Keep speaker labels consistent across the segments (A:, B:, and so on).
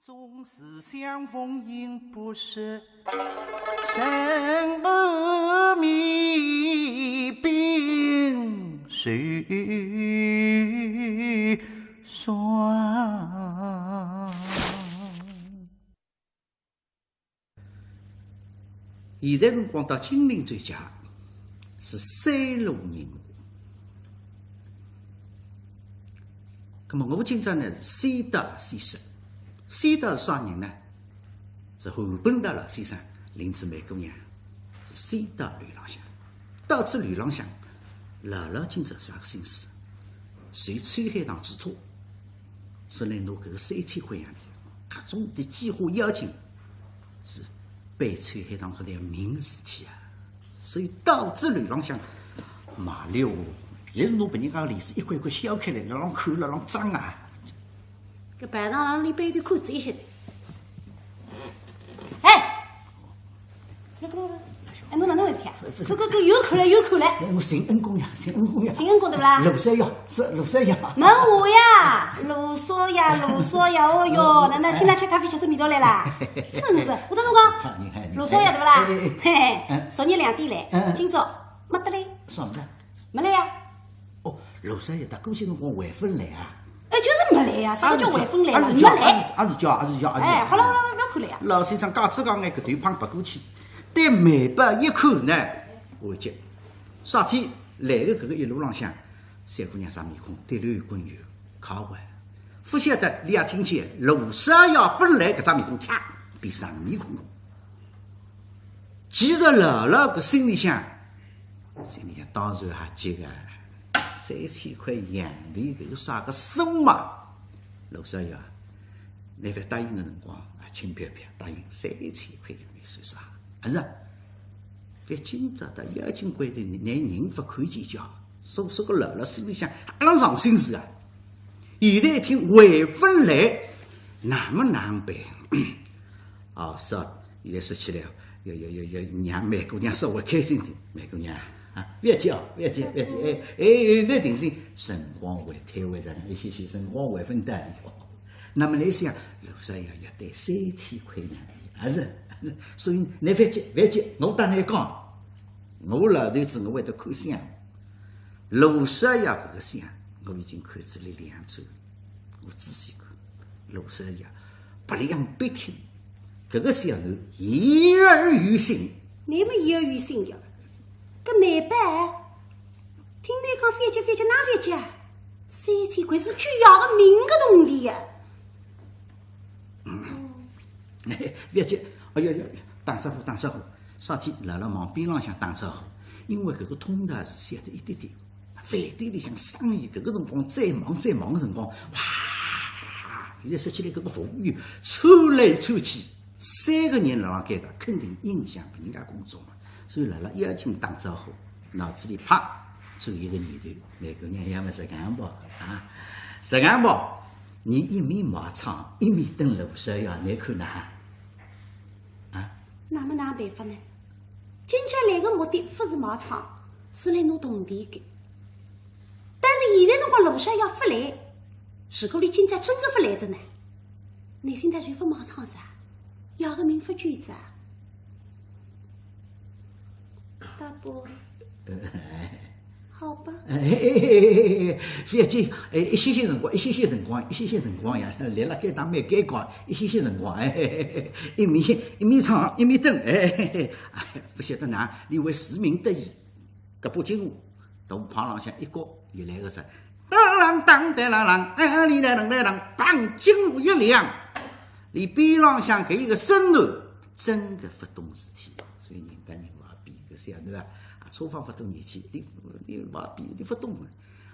A: 总是相逢应不识，生儿迷冰水霜。现在辰光到金陵最佳是三路人马。那么我今朝呢是先到先识，先到是啥人呢？是韩本达老先生领着梅姑娘是先到吕郎乡，到此吕郎乡，姥姥今朝啥个心思？随川海堂之托，是来拿搿个3000块洋钿，各种的计划邀请，是被川海堂搿条命事体啊！所以到此吕郎乡，马六。也是拿别人家例子一块块削开来，辣浪看，辣浪装啊！
B: 搿摆上浪里边有点看仔细的。哎，来，哎，侬哪能回事体啊？搿又看了又看了。
A: 我寻恩公呀，寻恩公呀。
B: 寻恩公对不啦？
A: 卢少爷是卢少爷。
B: 问我呀，卢少爷，哦哟，哪能请㑚吃咖啡吃出味道来啦？真是，我跟侬讲，卢少爷对不啦？嘿嘿，昨日2点来，今朝没得来。
A: 啥么子？
B: 没来呀。
A: 哦，卢少爷，他过些辰光回分来啊？
B: 哎，就是没来呀，啥个叫回分来了？没来，
A: 也是叫。
B: 哎，好了，不要看了呀。
A: 老先生讲讲眼搿段胖拔过去，对眉白一看呢，我记啥天来的搿个一路浪向，三姑娘啥面孔，对刘滚圆靠坏，不晓得你也听见卢少爷分来搿张面孔，嚓比上面孔。其实姥姥搿心里向当然还急个。3000块洋钿，搿个啥个数嘛？卢少爷，你勿答应个辰光啊，轻飘飘答应3000块洋钿算啥？还是？别今朝的妖精规定，拿人不看见叫，说个姥姥心里向阿拉上心事啊！现在一听回分来，哪么难办？哦，是啊，现在说起来要让梅姑娘稍微开心点，梅姑娘。啊，别急，那定心，辰光会退回来，一些辰光会分担的。那么来想，卢少爷要带3000块洋钿，还是？所以你别急，我当你讲，我老头子我会得看相。卢少爷搿个相，我已经看这里2转，我仔细看，卢少爷不良必听，搿个相头言而于心。
B: 你们言而于心呀？搿眉白，听你讲翻脚哪翻脚？3000块是句要个命个东西呀！
A: 别急，哎呀，打招呼，啥天辣辣往边浪向打招呼，因为搿个通道是小得一点点，饭店里向生意搿个辰光再忙个辰光，哇！现在说起来搿个服务员穿来穿去，3个人辣辣盖搭，肯定影响别人家工作嘛。所以辣辣邀请打招呼，脑子里啪做一个念头，那姑娘要么石干包啊，石干包，你一面骂唱，一面等卢少爷，你看哪？啊？
B: 哪么哪办法呢？今朝来个目的不是骂唱，是来拿铜钿的。但是现在辰光卢少爷不来，如果你今朝真的不来着呢？内心他就不骂唱噻，要个名不句子啊。大伯，好吧。别急，一些辰光呀，来了该当蛮尴尬，一些辰光，一面唱一面等，不晓得哪你为市民得意，搿把金乌大胖浪向一角又来个啥？当里来棒金乌一亮，你边浪向搿一个声儿，真个不懂事体，所以人家人话比搿小囡啊，车房不懂年纪，你话比你不懂了。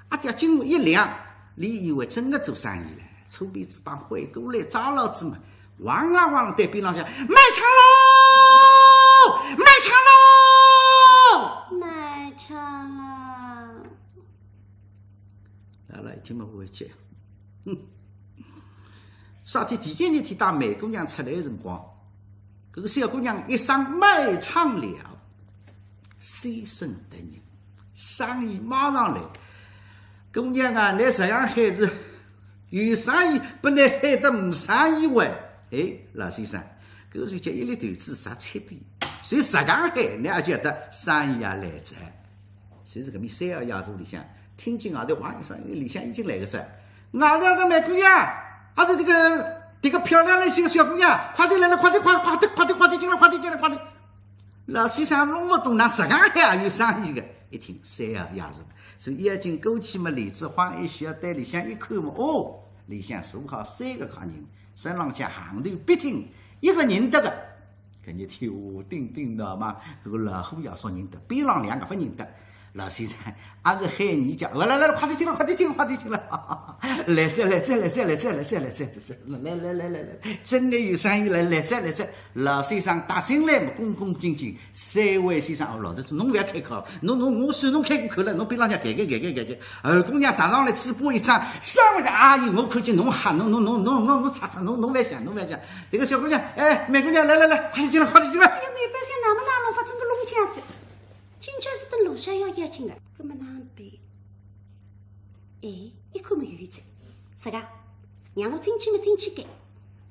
B: 阿爹金乌一亮，你以为真个做生意了？臭鼻子帮回过来抓老子嘛！汪啦对边浪向卖唱喽！卖唱了。
A: 来了，一听嘛不会接，啥天第几天带梅姑娘出来的辰光，搿个小姑娘一上卖唱了，先声夺人，生意马上来。姑娘啊，你这样孩子有生意，不能害得没生意喂。哎，老先生，搿就叫一粒豆子啥切点，随石강海，你也觉得生意也来着。随着搿面三个夜座里向，听见外头哇一声，里向已经来个只，外头的美姑娘，还是这个漂亮的些小姑娘，快点来了，快点进来，快点进来。老先生弄不懂，那石강海也有生意个。一听三个夜座，所以一进过去嘛，帘子晃一小，对里向一看嘛，哦，里向坐好3个客人，身浪向行头必听一个认得个，搿日天下叮叮当嘛，搿个老虎爷说认得，边浪2个不认得。老先生还是喊你叫，来，快点进来，来再，真的有生意来再。老先生打进来嘛，恭恭敬敬，3位先生，老头子侬勿要开口，侬我算侬开过口了，侬边浪向改。二姑娘打上来嘴巴一张，上回阿姨我看见侬吓，侬擦，侬别想。这个小姑娘，哎，美姑娘来，快点进来。
C: 哎呀，没办法，哪么弄法，整个弄架子。今朝是等楼下要押金的，搿么哪能办？哎，一看没有在，啥个？让我进去间，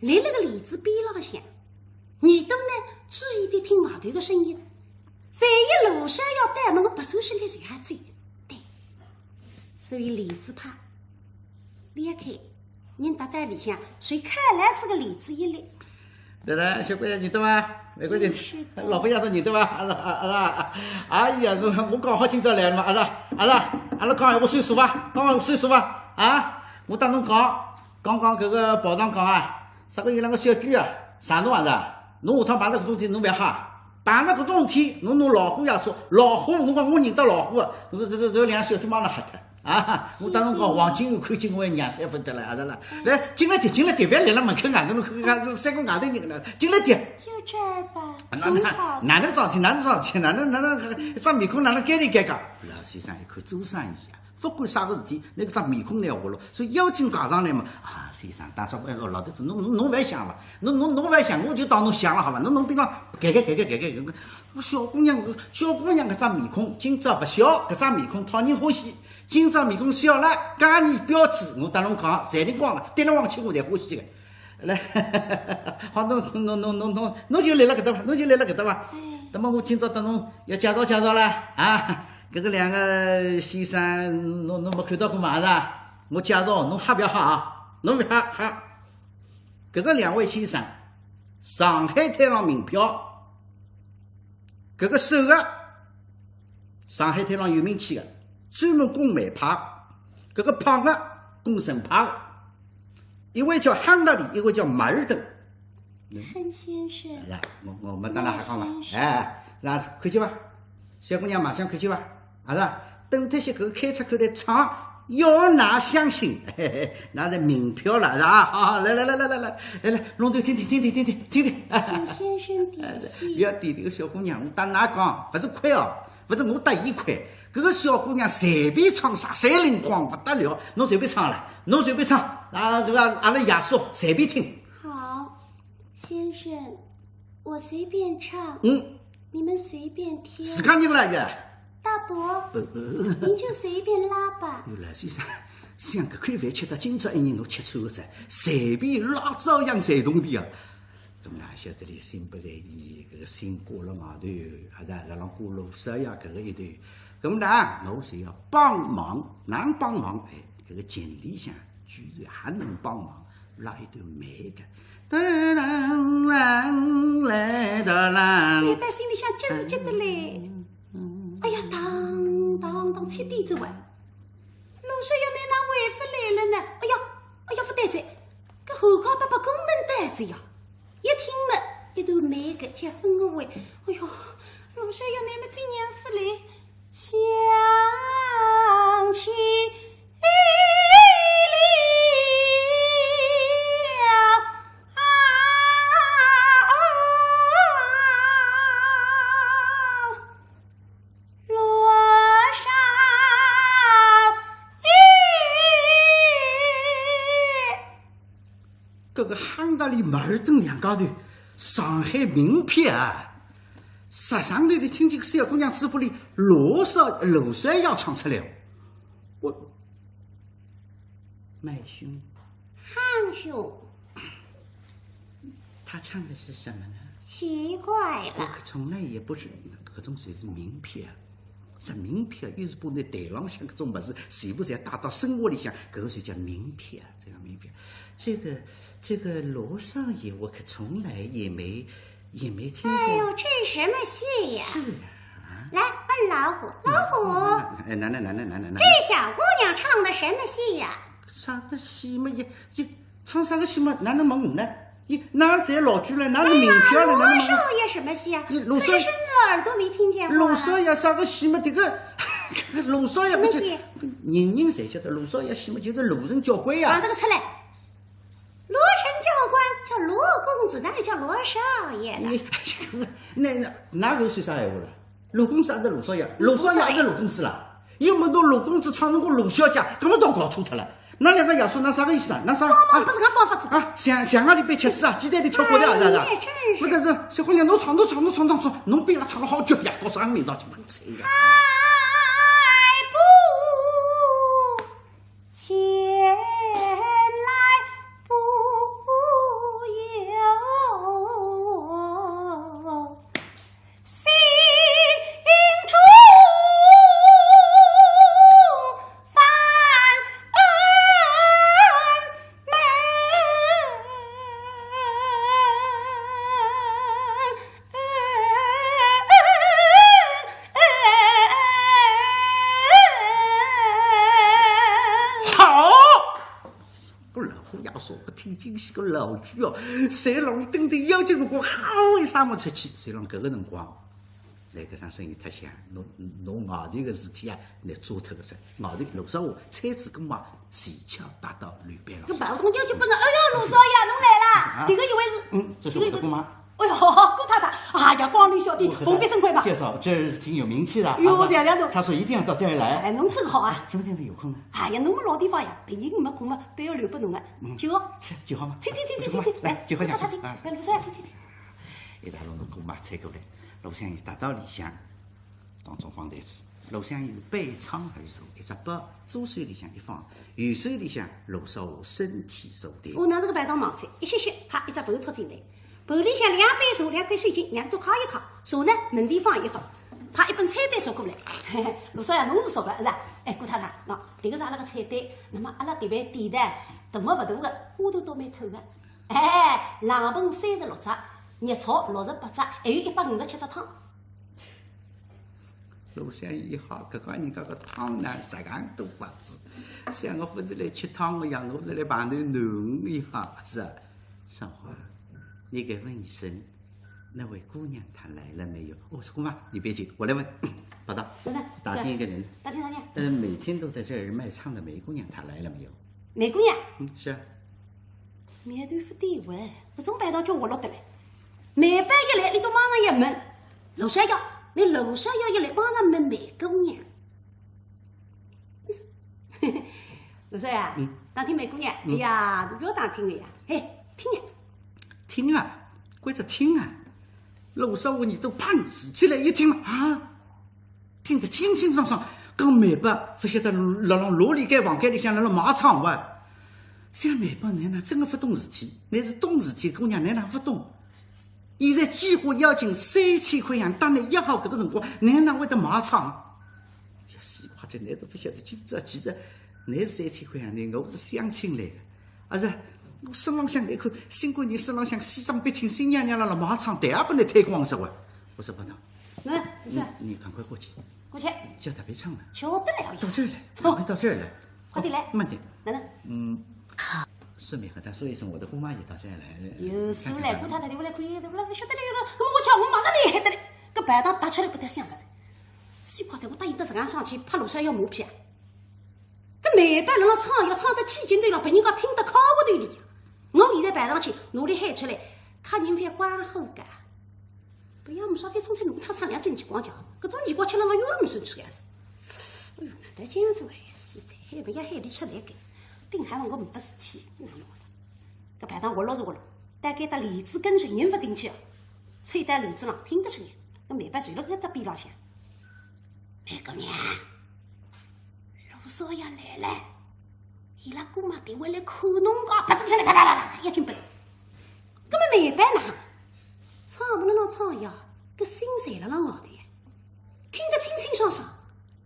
C: 来了个帘子边浪向，耳朵呢注意地听外头个声音。万一楼下要带门，我拔出去来随下追。对，所以帘子怕裂开，人搭在里向，谁开来这个帘子一裂。
A: 来，小姑娘认得伐？美国人，老婆爷说认得伐？哎呀，我刚好今朝来了嘛，阿拉讲闲话算数伐？啊，我当侬刚刚搿个跑堂讲啊，啥个有两个小鬼啊，上侬啊侬下趟碰到搿种事体侬勿要吓，碰到搿种事体侬老虎爷说老虎，侬讲我认得老虎个，搿两个小鬼马上吓脱。啊！我当侬讲黄金鱼看见我娘3分得了，是啦。来，进来点，别立辣门口外头，侬看看这3个外头人了，进来点。
C: 就这儿吧。
A: 哪能桩事体？哪能一张面孔哪能改里改讲？老先生一看做生意啊，不管啥个事体，那个张面孔拿下了，所以妖精讲上来嘛。啊，先生，当初老头子，侬勿想伐？侬勿想，我就当侬想了好伐？侬边浪改。我小姑娘搿张面孔，今朝勿小，搿张面孔讨人欢喜。今朝面孔小了，家年标致，我当侬讲，财灵光个，对了往起我才欢喜个。来，好，侬就来了搿搭伐？那么我今朝等侬要介绍了啊，搿个2个先生，侬没看到过嘛是吧？我介绍，侬吓不要吓啊？侬勿吓。搿个2位先生，上海滩上名票，搿个首个上海滩上有名气个。专门供美派，搿个胖的供神派的，一位叫亨德里，一位叫马尔登。
C: 亨先生，
A: 我们当然还讲嘛，哎，那看见伐？小姑娘马上看见伐？啊是，等这些搿个开出口来唱，要㑚相信，那是名票了是吧？啊，来，弄头听。
C: 亨先生点心，
A: 不要点这个小姑娘，我当㑚讲，勿是亏哦，勿是我得伊亏。搿个小姑娘随便唱啥，侪灵光不得了。侬随便唱啊，搿个阿拉爷叔随便听。
C: 好，先生，我随便唱，你们随便听。
A: 自家人了个。
C: 大伯，您就随便拉吧。
A: 有老先生，像搿块饭吃到今朝一年，侬吃穿个噻，随便拉照样侪动的啊。咁哪晓得哩心不在焉，搿个心挂了外头，还是让挂罗少呀搿个一段。咁呢，我是要帮忙，哪能帮忙？哎，搿个锦里向居然还能帮忙，拉一段美个。来的啦！
C: 老板心里向急是急得嘞。哎呀，当切地子玩，路上要拿那回不来了呢。哎呀，不对子，搿后高爸爸公门单子呀，一听嘛，一段美个结婚个会。哎哟，路上要拿么真娘夫来。想起
A: 搿个夯达里马尔登2家头，上海名片啊！石上头的听见个小姑娘嘴巴里罗少要唱出来，我麦兄，
C: 汉兄，
A: 他唱的是什么呢？
C: 奇怪了，
A: 可从来也不是搿种算是名片，这名片又是把那台浪向搿种物事全部侪带到生活里向，搿个才叫名片，这个名片。这个罗少爷，我可从来也没听过。
C: 哎呦，这是什么戏呀？
A: 是啊。
C: 来问老虎，老虎，
A: 哎，来，
C: 这小姑娘唱的什么戏呀？
A: 啥个戏嘛？也唱啥个戏嘛？哪能问我呢？哪在老剧了？哪能名片了？
C: 罗少爷什么戏啊？
A: 罗少爷
C: 伸了耳朵没听见过。
A: 罗少爷啥个戏嘛？这个罗少爷不就人人侪晓得罗少爷戏嘛？就是罗成教官呀。
C: 把这个出来。罗成教官叫罗公子，哪有叫罗少爷的？
A: 那哪个说啥闲话了？罗公子还是罗少爷？罗少爷还是罗公子了？又没到罗公子唱成个罗小姐，根本都搞错脱了。那两个爷叔，那啥个意思啊？那啥？
C: 不是俺办法子
A: 啊！想阿里边吃屎啊！鸡蛋里挑骨头啊！是
C: 吧？
A: 不是，小姑娘，侬唱，侬别了唱了好久呀，搞啥味道？就蛮菜呀！
C: 爱不前来不由心中烦
A: 我听京戏个老剧哦，谁让等等要紧辰光，哈为啥没出去？谁让搿个辰光，来搿场生意太响，侬外头个事体啊，来做脱个噻。外头陆少华车子跟马前脚带到旅班了。
C: 搿办公要求不能，哎呀，陆少爷侬来了，迭个以为是，
A: 这是我的姑妈。
C: 哎呦，顾太太，哎呀，光临小弟，蓬荜生辉吧。
A: 介绍，这是挺有名气的。
C: 哟，这样都。
A: 他说一定要到这儿来。
C: 哎，侬真好啊。
A: 什么地方有空呢？
C: 哎呀，侬们老地方呀，别人没空嘛，都要留拨侬个。9号。
A: 是9号吗？
C: 请，
A: 来9号下去。
C: 来，陆少爷，请。
A: 一大路侬姑妈踩过来，楼上有带到里向，当中放台子。楼上有背窗而坐，一只包，左手里向一放，右手里向陆少华身体坐定。
C: 我拿这个白当忙菜，一歇，啪，一只盘拖进来。盘里向2杯茶，2块水晶，2都烤一烤，茶呢门前放一放，把一本菜单送过来。陆少爷，侬是熟的是吧？哎，顾太太，喏，这个是阿拉个菜单。那么阿拉迭饭点的大么不大的，花头倒蛮透的。哎，冷盆36只，热炒68只，还有157只汤。
A: 陆相爷好，搿个人家个汤呢，10样多法子。像我不是来吃汤个样，我是来旁头暖一下，是吧？少华。你给问一声，那位姑娘她来了没有？哦，姑妈，你别急，我来问。报道，打听一个人。
C: 打听。
A: 每天都在这儿卖唱的梅姑娘，她来了没有？
C: 梅姑娘？
A: 是啊。
C: 面对付点问，搿种摆档就活络得来。梅班一来，你都马上一问，陆小妖，你陆小妖一来，马上问梅姑娘。陆少爷，打听梅姑娘，哎呀，你不要打听了呀，哎，听呀。
A: 听啊，关着听啊！陆少华，你都胖死起来一听嘛啊，听得清清爽爽。跟梅伯不晓得辣楼里间房间里向辣骂唱哇。像梅伯奶奶真的不懂事体，乃是懂事体姑娘奶奶不懂。现在计划要紧3000块洋，当然1号搿个辰光，奶奶会得骂唱。要死话，这奶都不晓得，今朝其实乃是3000块洋呢，我是相亲来的，而是。我身浪向来看，新官人身浪向西装笔挺，新娘娘辣马场，但也不能推光实话。我说不能，你赶快过去，叫他别唱了。
C: 晓得了，
A: 到这儿来，赶快到这儿来，
C: 快点来，
A: 慢点。
C: 哪能？
A: 顺便和他说一声，我的姑妈也到这儿来了。
C: 有事来，顾太太，我来看，晓得了。那么我叫我马上来，得嘞。搿排档打起来不得想啥子？西瓜仔，我答应得这样上去，怕陆小要马屁啊！搿梅班辣唱，要唱得起劲对了，别人家听得靠不对里呀。我现在排上去，努力喊出来，客人会欢呼的。不要么稍微冲出农场唱2斤鸡光脚，搿种鸡光吃了我又没生气样子。哎呦，哪得这样子哎？实在喊不要喊里出来个，顶还问我没事体，哪弄啥？搿排档活络是活络，大概搭帘子跟随人不进去哦，吹在帘子上听得出来。搿梅班随了搿搭边浪向，梅姑娘，陆少爷来了。伊拉姑妈定会来看侬个，啪出来，哒一进门，根本没办呐，唱不了那唱呀，搿心碎了那脑袋，听得清清爽爽。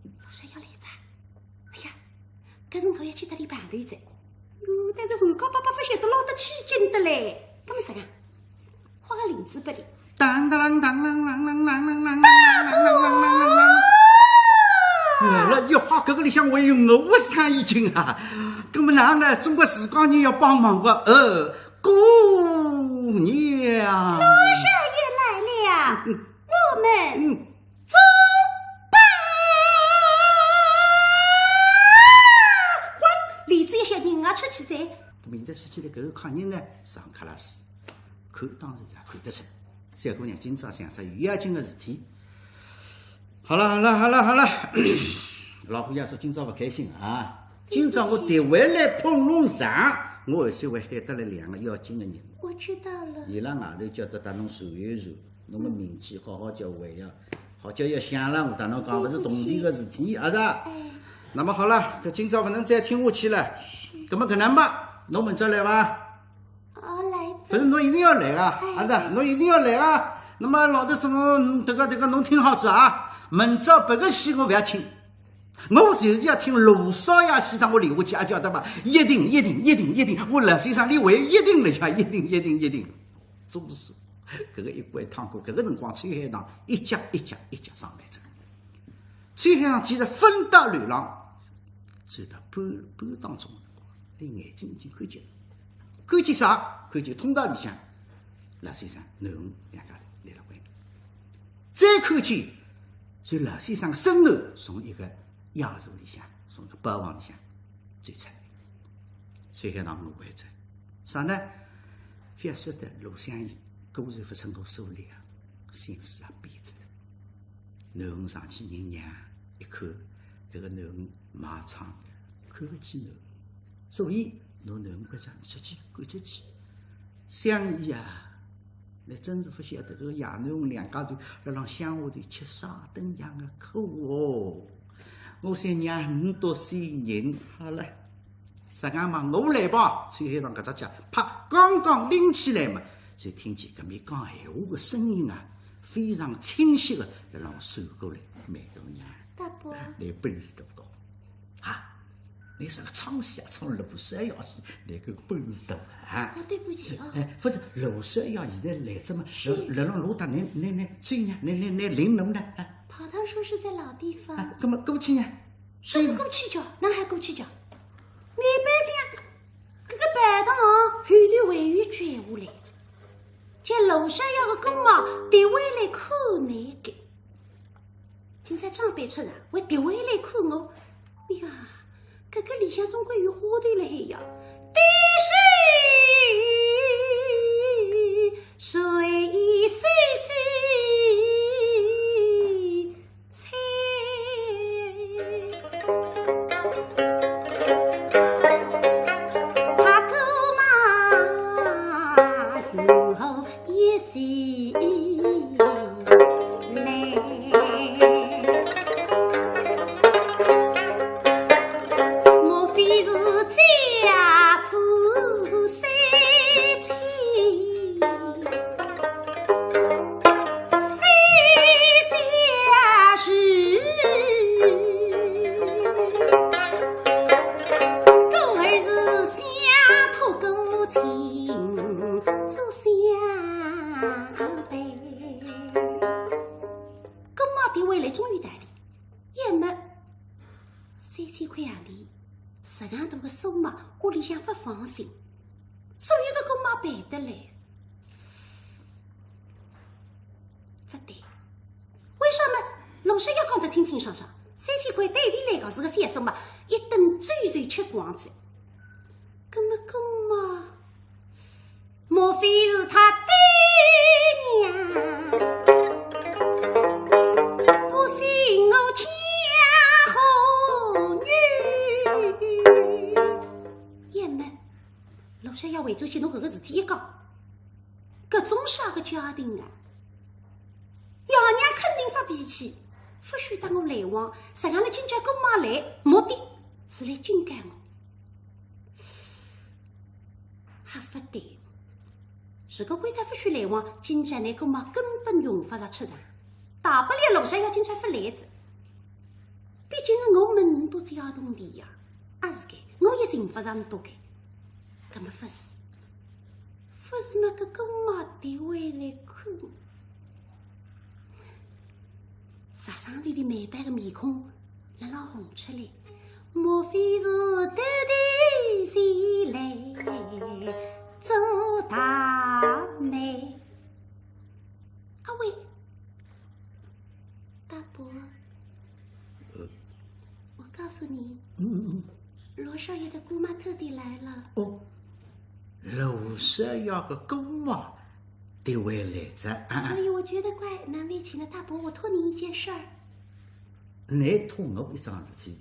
C: 路上要来着，哎呀，搿辰光要去搭里排队子，但是韩国爸爸不晓得捞得起劲的嘞，搿么啥个？画个领子拨你。
A: 当当啷当啷啷啷啷啷啷啷啷啷啷啷。来了，要画搿个里向还有我参与进啊！搿么哪呢？中国时光人要帮忙个姑娘。
C: 老少爷来了，我们走吧。混，李子一小人啊，出去噻。
A: 搿么现在说起来，搿个客人呢，上克拉斯，看当然是看得出，小姑娘今朝想啥有要紧个事体。好了，老虎爷说今朝不开心啊！今朝我调回来碰龙场，我后首会喊得来2个要紧的人。
C: 我知道了。
A: 伊拉外头叫得带侬传一传，侬个名气好好叫回呀，好叫要响了。我带侬讲，勿是动地个事体，是吧？那么好了，搿今朝勿能再听下去了。搿么搿能吧，侬明朝来伐？
C: 来的。
A: 反正侬一定要来啊，是吧？侬一定要来啊。那么老头说侬迭个侬听好子啊。明朝别个戏我勿要听，我就是要听罗少爷戏，当我留下去，也晓得吧？一定，我乐先生你会一定来呀，一定。总是搿个一关趟过，搿个辰光崔海棠一家上来着。崔海棠其实分道流浪，走到半当中，你眼睛已经看见了，看见啥？看见通道里向乐先生囡恩两家头来了关，再看见。所以老先生身后从一个衙座里向，从一个包房里向追出来，崔海棠误会着啥呢？非要晓得陆香烟果然不成我所料，心思也变着了。囡恩上去人娘一看，搿个囡恩卖唱的，看不起囡恩，所以侬囡恩关上出去赶出去，香烟啊！你真是不晓得，搿个爷囡恩两家头辣浪乡下头吃沙灯样的苦哦！我想让5多岁人好了，啥个嘛？我来吧！崔海棠搿只脚，啪，刚刚拎起来嘛，就听见搿面讲闲话的声音啊，非常清晰的辣浪传过来。每个娘，
C: 大伯，
A: 你本事多高啊！你是个唱戏啊，唱罗山药戏，那个本事大啊！
C: 对不起啊。
A: 不是罗山药现在来着嘛？辣浪路搭，你追呢？你领侬呢？
C: 跑堂说是在老地方。
A: 搿么过去呢？
C: 什么过去叫？哪还过去叫？每百姓搿个板凳后头会员卷下来，将罗山药的公猫递回来看那个。今朝张班出场，会递回来看我。哎呀！搿个里向总归有花头了海呀，滴水水菜，他哥嘛有一些来。3000块洋钿，10样大个数目，屋里向不放心，所有的公妈办得来，不对，为什么罗山要讲得清清爽爽？3000块对伊来讲是个小数目，一顿追随吃光子，搿么公妈，莫非是他爹娘？不信我亲。爷们，罗山要为做些侬搿个事体一讲，搿种啥个家庭啊？爷娘肯定发脾气，不许当我来往。实际上，今朝公妈来，目的是来警戒我。还不对，如果规则不许来往，今朝那个嘛根本用不着出场，大不了楼下要警察发例子。毕竟是我们都只要同地呀，也是该我也刑法上多开。搿么不是嘛？搿个妈的回来看我，杀伤力的美白的面孔辣辣红出来，莫非是偷偷前来做大美？阿喂，大伯，我告诉你，罗少爷的姑妈特地来了。
A: 哦，罗少爷的姑妈得回来着。
C: 所以我觉得怪难为情的。大伯，我托你一件事儿。
A: 你托我一桩事体。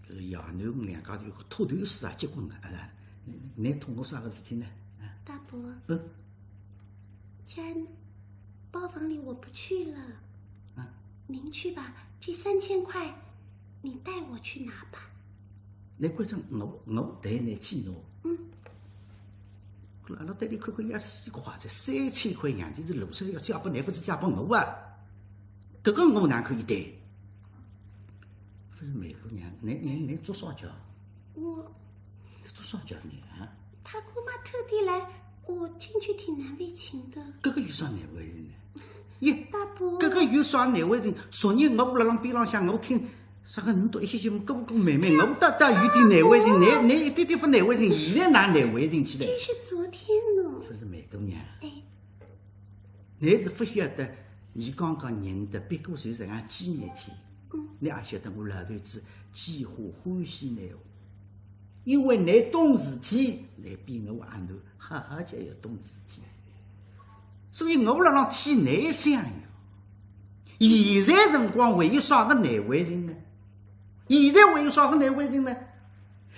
A: 这个爷囡我两家头有个托头事啊，结婚了，你托我啥个事体呢？
C: 大伯，既然包房里我不去了，您去吧，这3000块，你带我去拿吧。
A: 那反正我带你去拿。阿拉带你看看也死花在3000块洋钿是罗少要交拨你，不是交拨我啊？搿个我哪可以带？不是美姑娘，你做啥叫？
C: 我
A: 做啥叫你啊？
C: 他姑妈特地来，我进去挺难为情的。
A: 搿个有啥难为情呢？耶，
C: 大伯，
A: 搿个有啥难为情？昨日我辣浪边浪向，我听啥个侬读一些哥哥妹妹，我有点难为情，你一点点不难为情，现在哪难为情起来？
C: 这是昨天呢。
A: 不是美姑娘，
C: 你
A: 是不晓得，你刚刚认得，别个就这样纪念天。你也晓得我老头子计划欢喜你哦，因为你懂事体，你比我还难，哈哈就要懂事体，所以我辣浪替你想呀。现在辰光还有啥个难为情呢？现在还有啥个难为情呢？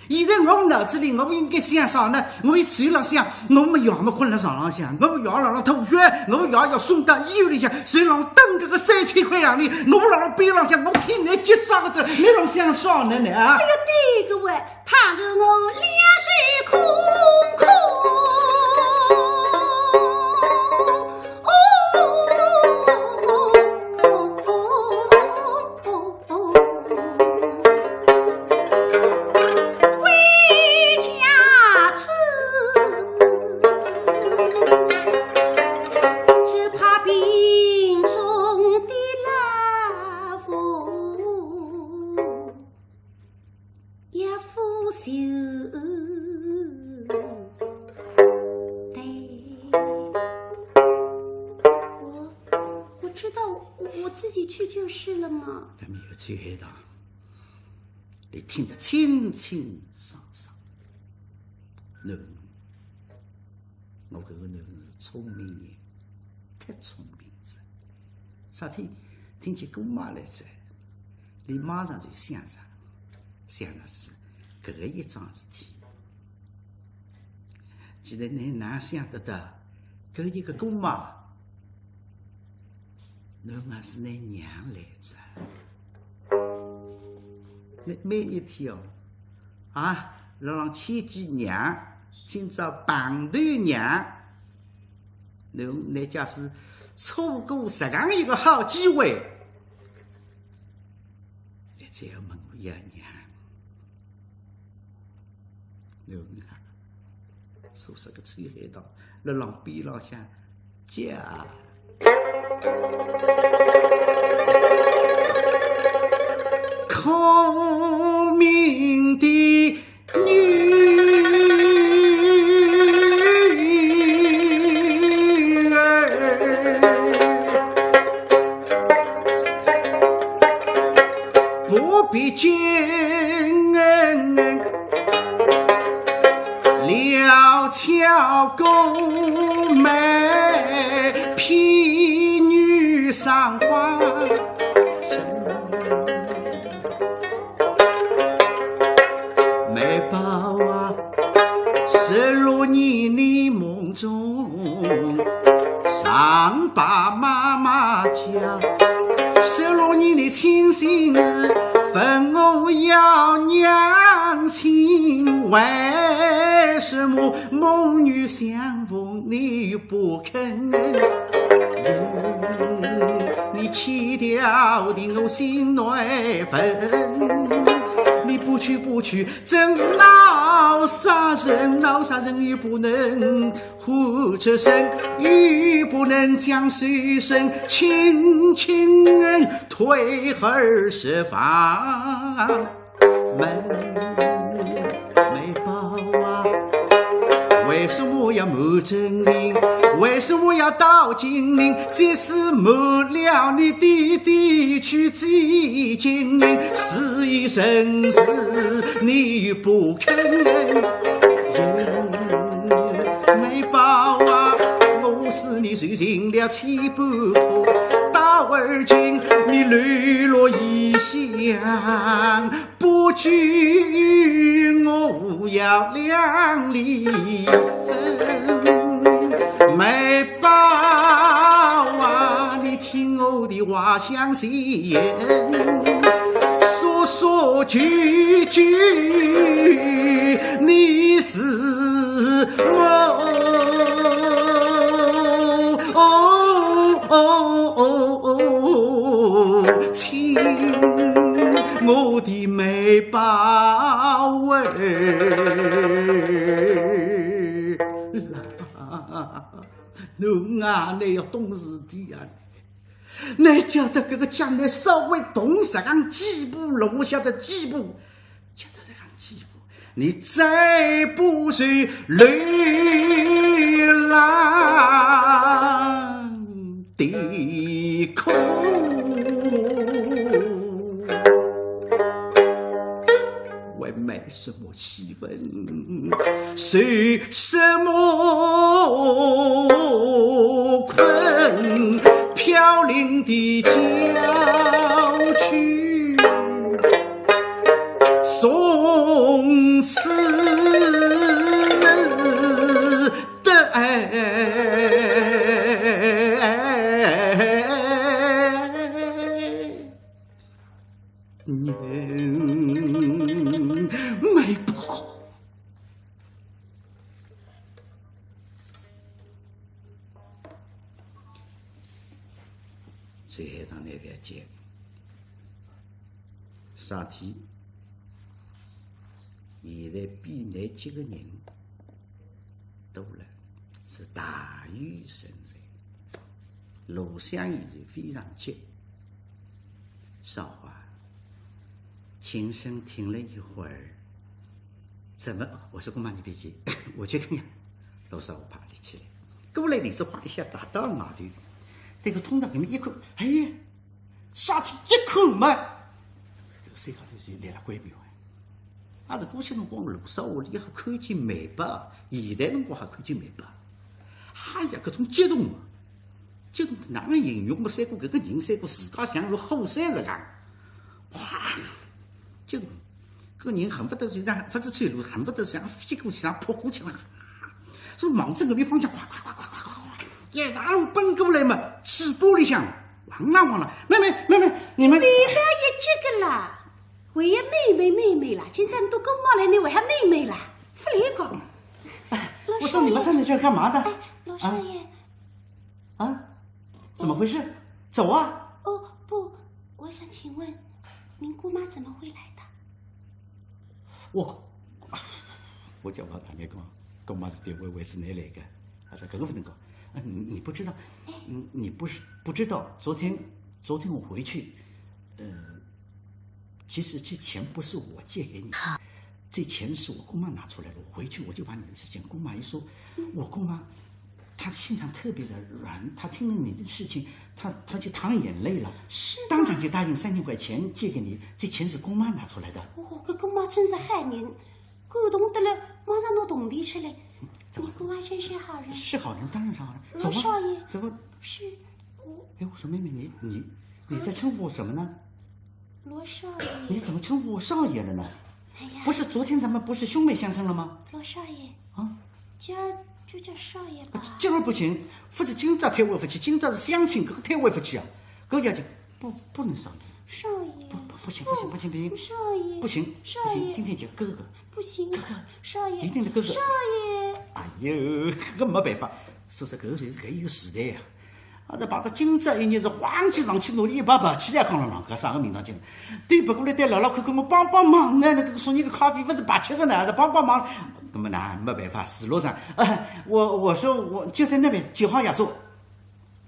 A: 现在我脑子里我应该想啥呢？我一睡了想，我们要么困在床上想，我们要让吐血，我要送到医院里向，谁让等这个3000块洋钿，我让边浪向，我听你接啥个子？你让想啥呢？啊？
C: 哎呀，对个喂，他惹我两手空空。
A: 崔海棠，你听得清清爽爽。囡恩，我搿个囡恩是聪明人，太聪明了。啥天听见姑妈来着，你马上就想着是搿个一桩事体。既然你哪想得到搿一个姑妈，囡恩是你娘来着。你每一天辣浪千几娘，今朝碰头娘，你假使错过这样一个好机会，你再要问我一娘，囡啊，说是个崔海棠辣浪边浪向家。孔明的女儿，不必惊料峭宫美，婢女赏花。上爸妈妈家，16年的亲心儿，分我要娘亲为什么梦与相逢你不肯？你弃掉的我心内愤，你不去不去，真恼杀人，恼杀人又不能护着身，又不能将随身，轻轻退而设防门。没报啊，为什么要没真灵？为什么要到金陵？这是没了你弟弟去祭金陵，是一生死你不肯没报啊，我是你受尽了七百苦，到而今你沦落异乡，不惧我无要两离分。没报啊，你听我的话相信，说说句句你是亲我的美宝儿。侬啊，你要懂事的啊！你叫得这个将来稍微动上几步，落下的几步，叫得这样几步，你再不是流浪的苦。为没什么气氛，谁什么困飘零的郊区，从此的年没跑。最后到那边接沙提，现在比那几个人多了，是大有神在，路上已经非常急。少华轻声听了一会儿，怎么？我说公妈你别急，我去看看。老少我爬了起来，过来李子花一下打到外头，这个通道里面一口，哎呀，沙提一口嘛，这个山高头是来了怪妙哎。阿是过些辰光路上屋里还看见美白，现在辰光还看见美白，哎呀，搿种激动啊！激动哪能形容？我三哥搿个人，三哥自家像如火山一样，哇！激动，搿个人恨不得就像不是走路，恨不得像飞过去，像扑过去了。说往这个地方向，快，一大路奔过来嘛，嘴玻璃向，忘了，妹妹，你们
C: 别一这个啦，为呀妹妹啦，今朝你都跟我来，你为啥妹妹啦？不来个。
A: 我说你们站在这儿干嘛的？
C: 老少爷。
A: 啊？怎么回事？走啊！
C: 哦不，我想请问，您姑妈怎么会来的？
A: 我叫我大妹讲，姑妈是点位是哪来的？他说：“搿个不能讲，你不知道，你不知道。昨天我回去，其实这钱不是我借给你，这钱是我姑妈拿出来的。我回去我就把你的事情姑妈一说，我姑妈她心肠特别的软，她听了你的事情，她就淌眼泪了，当场就答应3000块钱借给你。这钱是姑妈拿出来的。
C: 搿姑妈真是害人，感动得了，马上拿铜钿出来。你姑妈真是好人，
A: 是好人，当然是好人。走吧，
C: 少爷，
A: 走吧。
C: 是我。
A: 哎，我说妹妹，你在称呼我什么呢？
C: 罗少爷。
A: 你怎么称呼我少爷了呢？
C: 哎呀，
A: 不是昨天咱们不是兄妹相称了吗？
C: 罗少爷
A: 啊，
C: 今儿就叫少爷吧。
A: 今儿不行，否则今朝太回不去，今朝是相亲，搿个太回不去啊，搿要求不能少爷。
C: 少爷，
B: 不行，
C: 少爷，
B: 不行，
C: 少爷，
B: 今天就哥哥，
C: 不行，少爷，
B: 一定得哥哥，
C: 少爷。
A: 哎呦，搿没办法，说实搿算是搿一个时代呀。阿是碰到今朝一日是晃起上去，努力一把拔起来，讲了搿啥个名堂劲？对不过来对老看看，我帮忙呢，那个送你个咖啡不是白吃的呢，帮忙。那么呢没办法，死路上，我说我就在那边9号雅座。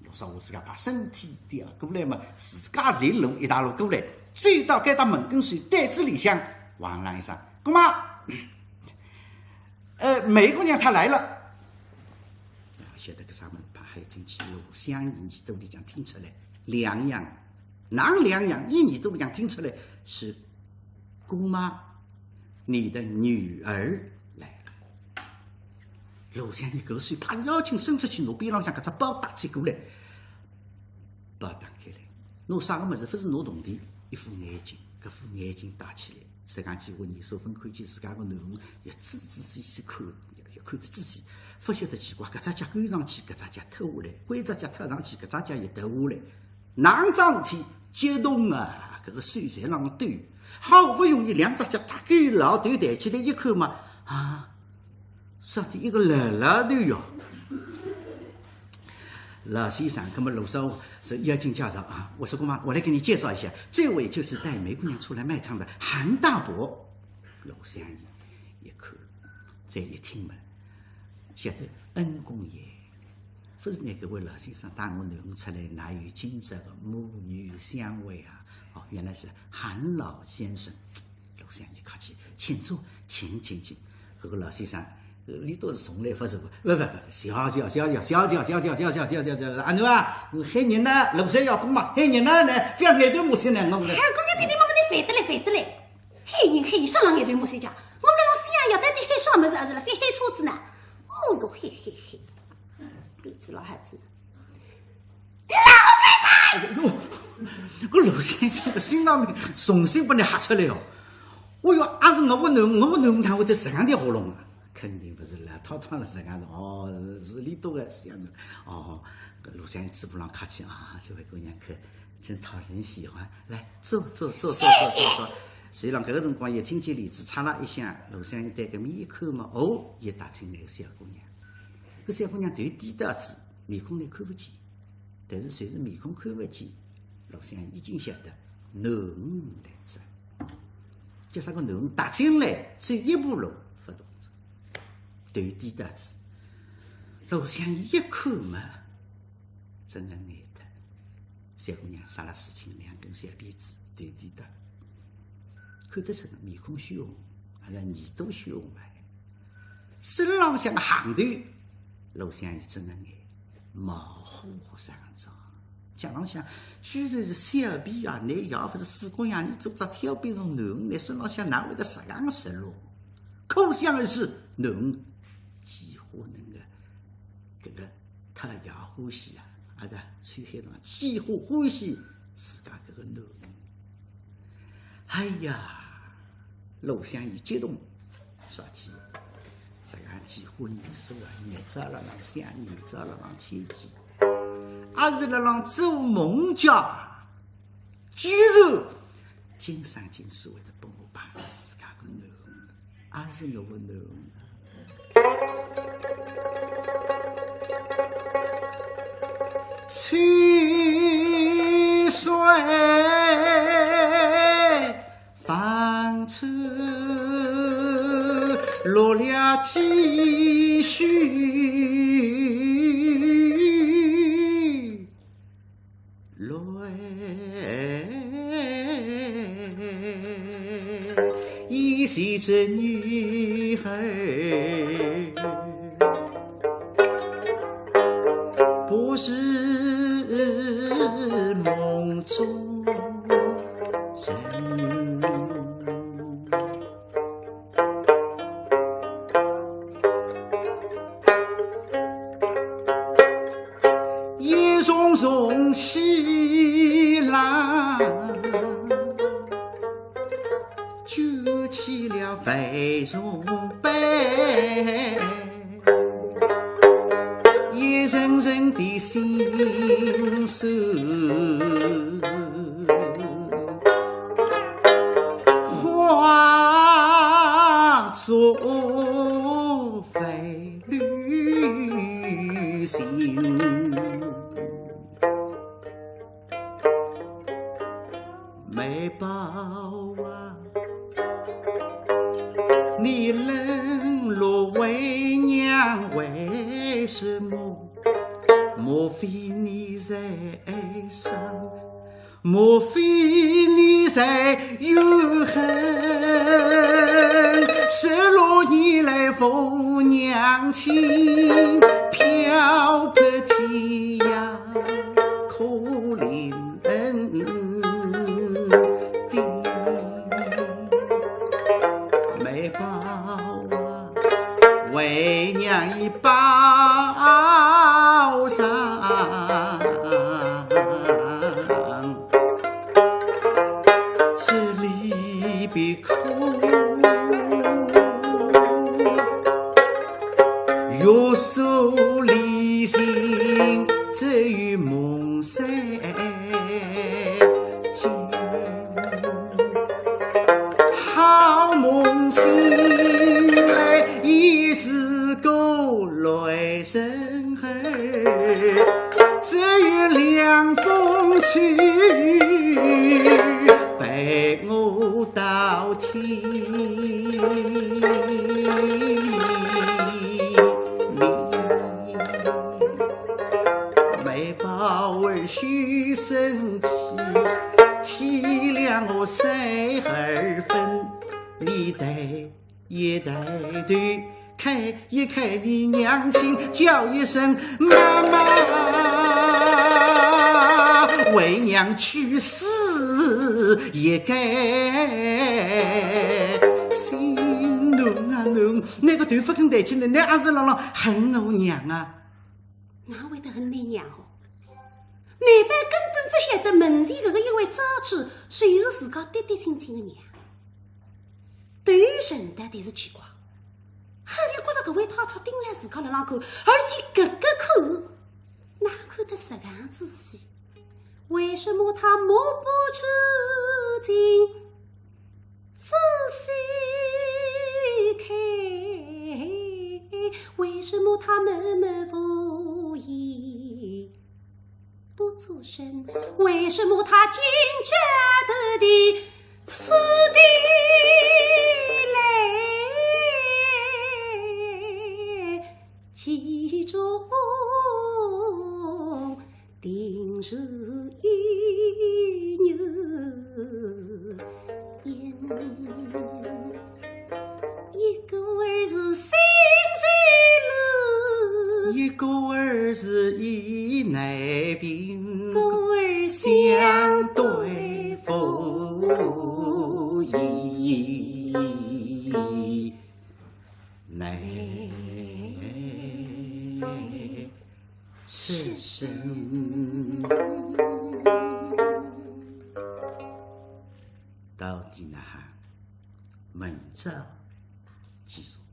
A: 老少我自家把身体调过来嘛，自家连路一大路过来，走到该到门跟前，袋子里向汪啷一声，姑妈，梅姑娘她来了。晓得个啥么？怕海进去路，乡音耳朵里讲听出来，两样，哪两样？一耳朵里讲听出来是姑妈，你的女儿来了。陆乡一口水，把腰筋伸出去，拿边浪向搿只包打起过来，包打开来，拿啥个么子？不是拿铜钿，一副眼镜，搿副眼镜戴起来，实际上几个人手分看见自家个囡恩，要仔细看，要看得仔细。不晓得奇怪，搿只脚赶上去，搿只脚脱下来；关只脚脱上去，搿只脚又脱下来。哪桩事体激动啊！搿个水在浪抖，好不容易两只脚搭够牢头抬起来一看嘛，啥的一个辣头哟！老先生，那么陆少是邀请介绍啊。我说姑妈，我来给你介绍一下，这位就是带梅姑娘出来卖唱的韩大伯。陆相爷一看，再一听嘛。晓得恩公爷，不是那个位老先生带我囡恩出来，哪有今朝的母女相会啊？哦，原来是韩老先生。陆相爷客气，请坐，请。这个老先生，你都是从来不是不，小，阿侬啊，喊人呢，陆山要公嘛，喊人呢，不要眼头目三呢，我们。
C: 二姑娘，你烦得来，喊人，上浪眼头目三家，我们老师呀，要到底喊啥么子啊？是了，非喊车子呢。哦哟，嘿，鼻子老汉子，
A: 老太太！我陆先生的心脏病重新把你吓出来哦！哦哟，还是我囡恩他会得这样的喉咙啊？肯定不是了，套了这样的哦，是里多的这样的哦。陆先生嘴巴上客气啊，这位姑娘可真讨人喜欢，来坐。谁让搿个辰光一听见李子嚓啦一响，陆先生对个面一看嘛，哦，也打进来个小姑娘。搿小姑娘头低到子，面孔你看不见，但是随着面孔看不见，陆先生已经晓得囡恩来着。叫啥个囡恩踏进来，走一步路不动着，头低到子。陆先生一看嘛，真的眼特。小姑娘杀了事情，两根小辫子，头低到。看得出面孔虚红，还是耳朵虚红嘛？身浪向个行头，陆相爷睁着眼，毛乎乎上妆，脚浪向居然是小辫啊！你要不是四姑娘你做只挑辫从囡恩，你身浪向哪会得这样失落？可想而知，囡恩几乎能个搿个特别欢喜啊！还是穿海上几乎欢喜自家搿个囡恩。哎呀！陆相爷激动，啥体？这个几乎你说啊，捏着了让相捏着了让千金，还是了让做梦家，居然今生今世会得帮我办了自家的囡恩，还是我的囡恩。曲水芳草落了几许，泪依稀这女孩不是梦中人。一丛丛细浪卷起了飞龙背，一阵阵的心酸美宝啊，你冷落为娘为什么？莫非你在哀伤？莫非你在忧恨？16年来父娘亲，漂泊天涯可怜的美宝啊，为娘已报上。这离别苦，月宿离心，只有梦山间。好梦醒来，已是故来人儿，只有凉风吹，陪我到天明。美宝儿须生气，体谅我12分，你得也得对，看一看你娘亲，叫一声妈妈，为娘去死也该心浓啊浓，那个头发跟抬起来，那也是朗朗恨我娘啊！
C: 哪会得恨你娘哦？美班根本不晓得门前搿个一位招主谁是自家爹爹亲亲的娘，对于认得但是奇怪，好像觉着搿位太太盯来自家辣浪看，而且搿个看哪看得这样仔细？为什么他默不知情，仔细看？为什么他默默无言不作声？为什么他紧张的此地来，其中定是与牛眼，一个儿是心碎了，
A: 一个儿是意难平，
C: 个儿
A: 相对负义难此生。到底呢？文章记住。